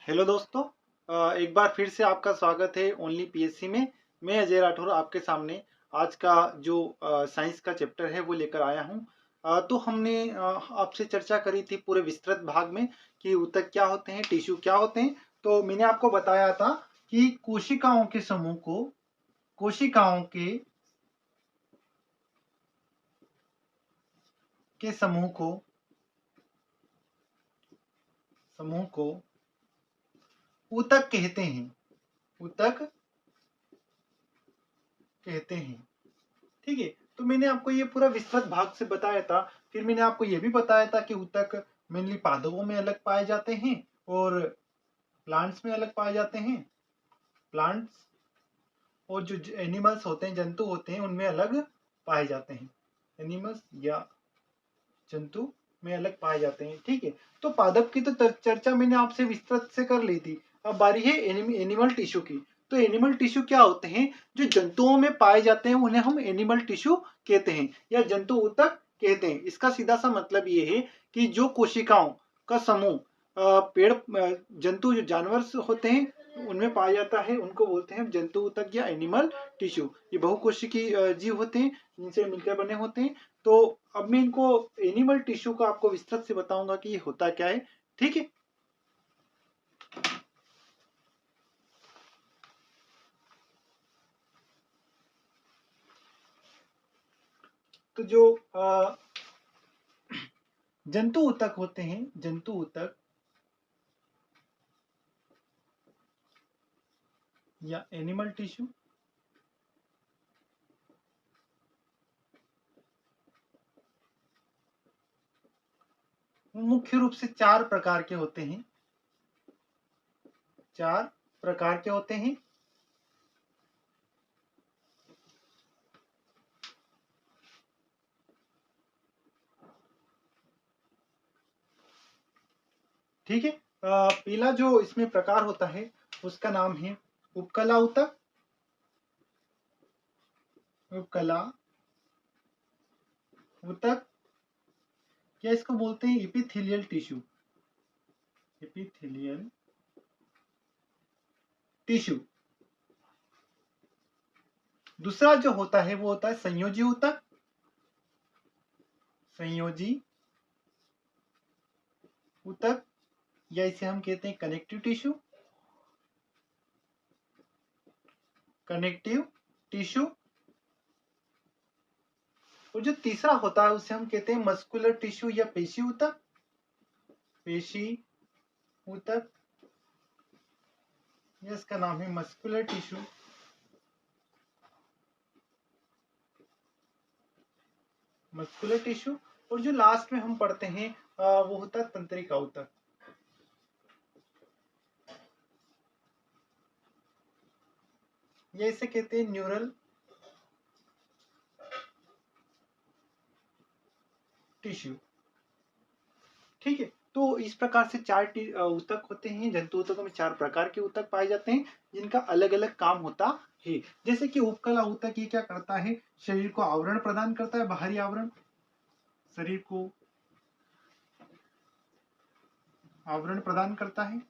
Hello दोस्तों। एक बार फिर से आपका स्वागत है ओनली पीएससी में। मैं अजय राठौर आपके सामने आज का जो साइंस का चैप्टर है वो लेकर आया हूँ। तो हमने आपसे चर्चा करी थी पूरे विस्तृत भाग में कि ऊतक क्या होते हैं, टिश्यू क्या होते हैं। तो मैंने आपको बताया था कि कोशिकाओं के समूह को ऊतक कहते हैं। ऊतक कहते हैं। ठीक है। तो मैंने आपको ये पूरा विस्तृत भाग से बताया था। फिर मैंने आपको ये भी बताया था कि ऊतक मेनली पादपों में अलग पाए जाते हैं और प्लांट्स में अलग पाए जाते हैं। प्लांट्स और जो एनिमल्स होते हैं, जंतु होते हैं, उनमें अलग पाए जाते हैं। एनिमल्स या जंतु में अलग पाए जाते हैं। ठीक है। तो पादप की तो चर्चा मैंने आपसे विस्तृत से कर ली थी। अब बारी है एनिमल टिश्यू की। तो एनिमल टिश्यू क्या होते हैं? जो जंतुओं में पाए जाते हैं उन्हें हम एनिमल टिश्यू कहते हैं या जंतु ऊतक कहते हैं। इसका सीधा सा मतलब ये है कि जो कोशिकाओं का समूह पेड़ जंतु जो जानवर होते हैं उनमें पाया जाता है, उनको बोलते हैं जंतु ऊतक या एनिमल टिश्यू। ये बहुकोशिकी जीव होते हैं जिनसे मिलकर बने होते हैं। तो अब मैं इनको एनिमल टिश्यू को आपको विस्तृत से बताऊंगा कि ये होता क्या है। ठीक है। तो जो जंतु ऊतक होते हैं, जंतु ऊतक या एनिमल टिश्यू, मुख्य रूप से चार प्रकार के होते हैं। चार प्रकार के होते हैं। ठीक है। पहला जो इसमें प्रकार होता है उसका नाम है उपकला ऊतक। उपकला ऊतक या इसको बोलते हैं एपिथेलियल टिश्यू। Epithelial tissue. दूसरा जो होता है वो होता है संयोजी ऊतक। संयोजी ऊतक या इसे हम कहते हैं कनेक्टिव टिश्यू। Connective tissue. और जो तीसरा होता है उसे हम कहते हैं मस्कुलर टिश्यू या पेशी ऊतक। पेशी ऊतक या इसका नाम है मस्कुलर टिश्यू। Muscular tissue. और जो लास्ट में हम पढ़ते हैं वो होता है तंत्रिका ऊतक। या इसे कहते हैं न्यूरल टिश्यू। ठीक है। तो इस प्रकार से चार ऊतक होते हैं। जंतु ऊतकों में चार प्रकार के ऊतक पाए जाते हैं जिनका अलग अलग काम होता है। जैसे कि उपकला ऊतक ये क्या करता है? शरीर को आवरण प्रदान करता है, बाहरी आवरण। शरीर को आवरण प्रदान करता है।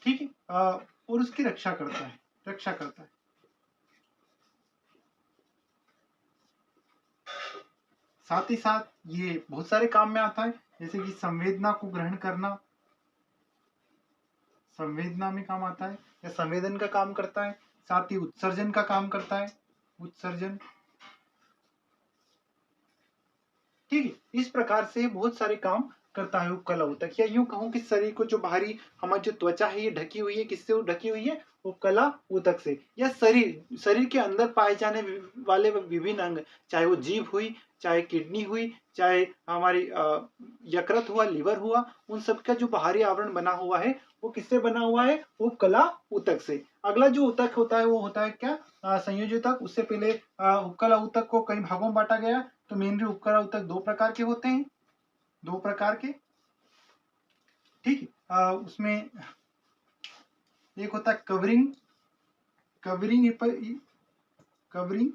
ठीक है। और उसकी रक्षा करता है। रक्षा करता है। साथ ही साथ ये बहुत सारे काम में आता है, जैसे कि संवेदना को ग्रहण करना, संवेदना में काम आता है या संवेदन का काम करता है। साथ ही उत्सर्जन का काम करता है। उत्सर्जन। ठीक है। इस प्रकार से बहुत सारे काम करता है उपकला ऊतक। या यूं कहूं कि शरीर को जो बाहरी हमारी जो त्वचा है ये ढकी हुई है, किससे ढकी हुई है? उपकला ऊतक से। या शरीर शरीर के अंदर पाए जाने वाले विभिन्न अंग, चाहे वो जीभ हुई, चाहे किडनी हुई, चाहे हमारी यकृत हुआ, लिवर हुआ, उन सब का जो बाहरी आवरण बना हुआ है वो किससे बना हुआ है? उपकला ऊतक से। अगला जो ऊतक होता है वो होता है क्या? संयोजी ऊतक। उससे पहले उपकला ऊतक को कई भागों में बांटा गया। तो मेनली उपकला ऊतक दो प्रकार के होते हैं। दो प्रकार के। ठीक है। उसमें एक होता है covering covering covering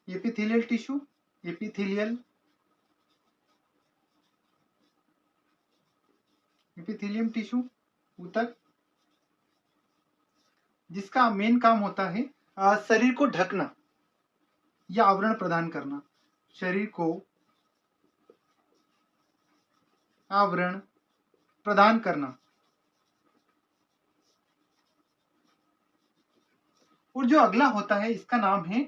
epithelial tissue, epithelial, epithelium tissue ऊतक, जिसका मेन काम होता है शरीर को ढकना या आवरण प्रदान करना, शरीर को आवरण प्रदान करना। और जो अगला होता है इसका नाम है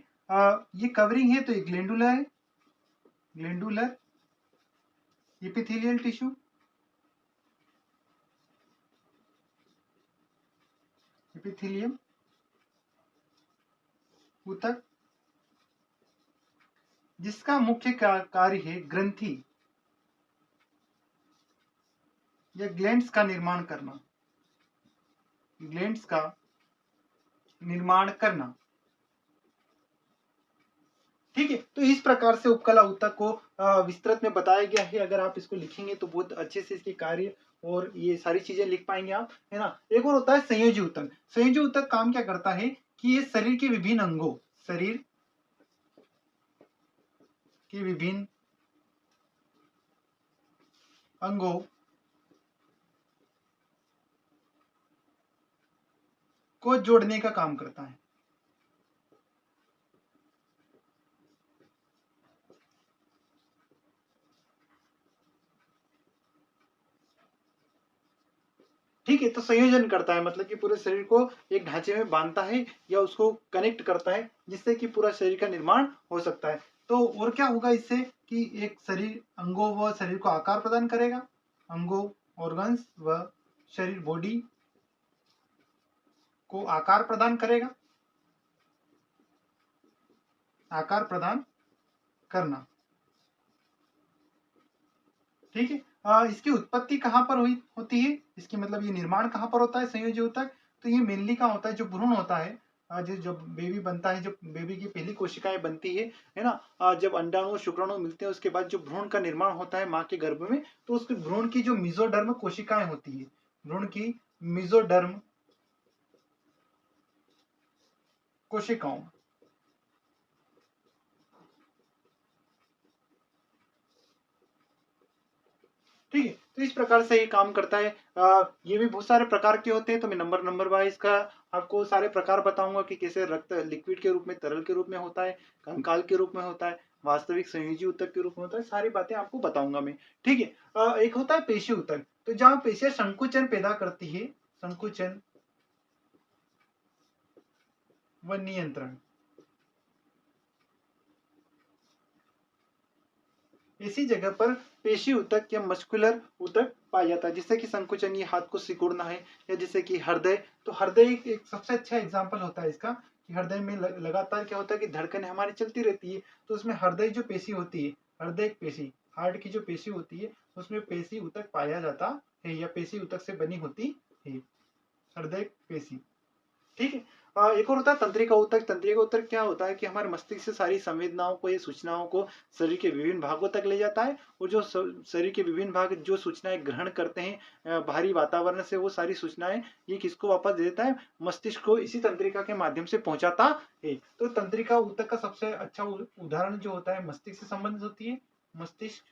ये कवरिंग है तो ये ग्लैंडुलर है, ग्लैंडुलर एपिथेलियल टिश्यू, एपिथेलियम ऊतक, जिसका मुख्य कार्य है ग्रंथि या ग्लैंड्स का निर्माण करना, ग्लैंड्स का निर्माण करना। ठीक है, तो इस प्रकार से उपकला ऊतक को विस्तृत में बताया गया है। अगर आप इसको लिखेंगे तो बहुत अच्छे से इसके कार्य और ये सारी चीजें लिख पाएंगे आप, है ना। एक और होता है संयोजी ऊतक। संयोजी ऊतक काम क्या करता है कि ये शरीर के विभिन्न अंगों, शरीर के विभिन्न अंगों को जोड़ने का काम करता है। ठीक है, तो संयोजन करता है मतलब कि पूरे शरीर को एक ढांचे में बांधता है या उसको कनेक्ट करता है, जिससे कि पूरा शरीर का निर्माण हो सकता है। तो और क्या होगा इससे कि एक शरीर अंगों व शरीर को आकार प्रदान करेगा, अंगों ऑर्गन्स व शरीर बॉडी को आकार प्रदान करेगा, आकार प्रदान करना। ठीक है, इसकी उत्पत्ति कहाँ पर होती है, इसकी मतलब ये निर्माण कहाँ पर होता है संयोजी ऊतक, तो ये मेनली कहाँ होता है, जो भ्रूण होता है, जब बेबी बनता है, जब बेबी की पहली कोशिकाएं बनती है ना, जब अंडाणु और शुक्राणु मिलते हैं उसके बाद जो भ्रूण का निर्माण होता है माँ के गर्भ में, तो उस भ्रूण की जो मेसोडर्म कोशिकाएं होती है, भ्रूण की मेसोडर्म कोशिकाओं, ठीक है, तो इस प्रकार से ये काम करता है। ये भी बहुत सारे प्रकार के होते हैं, तो मैं नंबर वाइज का आपको सारे प्रकार बताऊंगा कि कैसे रक्त लिक्विड के रूप में, तरल के रूप में होता है, कंकाल के रूप में होता है, वास्तविक संयोजी ऊतक के रूप में होता है, सारी बातें आपको बताऊंगा मैं। ठीक है, एक होता है पेशी ऊतक, तो जहां पेशियां संकुचन पैदा करती है, संकुचन व नियंत्रण, इसी जगह पर पेशी ऊतक या मस्कुलर ऊतक पाया जाता है, जिससे कि संकुचन, ये हाथ को सिकुड़ना है, या जैसे कि हृदय, तो हृदय एक सबसे अच्छा एग्जांपल होता है इसका, कि हृदय में लगातार क्या होता है कि धड़कनें हमारी चलती रहती है, तो उसमें हृदय जो पेशी होती है, हृदय पेशी, हार्ट की जो पेशी होती है, उसमें पेशी ऊतक पाया जाता है या पेशी ऊतक से बनी होती है, हृदय पेशी। ठीक है, एक और होता है तंत्रिका ऊतक। तंत्रिका ऊतक क्या होता है कि हमारे मस्तिष्क से सारी संवेदनाओं को, ये सूचनाओं को शरीर के विभिन्न भागों तक ले जाता है, और जो शरीर के विभिन्न भाग जो सूचनाएं ग्रहण करते हैं बाहरी वातावरण से, वो सारी सूचनाएं ये किसको वापस दे देता है, मस्तिष्क को, इसी तंत्रिका के माध्यम से पहुंचाता है। तो तंत्रिका ऊतक का सबसे अच्छा उदाहरण जो होता है, मस्तिष्क से संबंधित होती है, मस्तिष्क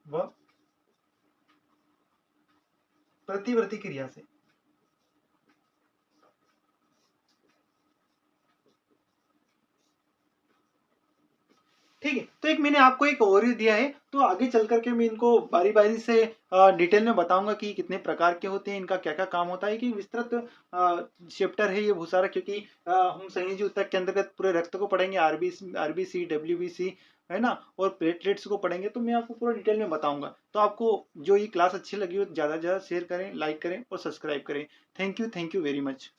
व प्रतिवर्ती क्रिया से। ठीक है, तो एक मैंने आपको एक ओवरव्यू दिया है, तो आगे चल करके मैं इनको बारी बारी से डिटेल में बताऊंगा कि कितने प्रकार के होते हैं, इनका क्या क्या काम होता है, कि विस्तृत चैप्टर है ये बहुत सारा, क्योंकि हम संयोजी ऊतक के अंतर्गत पूरे रक्त को पढ़ेंगे, आरबीसी डब्ल्यूबीसी, है ना, और प्लेटलेट्स को पढ़ेंगे, तो मैं आपको पूरा डिटेल में बताऊंगा। तो आपको जो ये क्लास अच्छी लगी हो, ज़्यादा से ज़्यादा शेयर करें, लाइक करें और सब्सक्राइब करें। Thank you very much.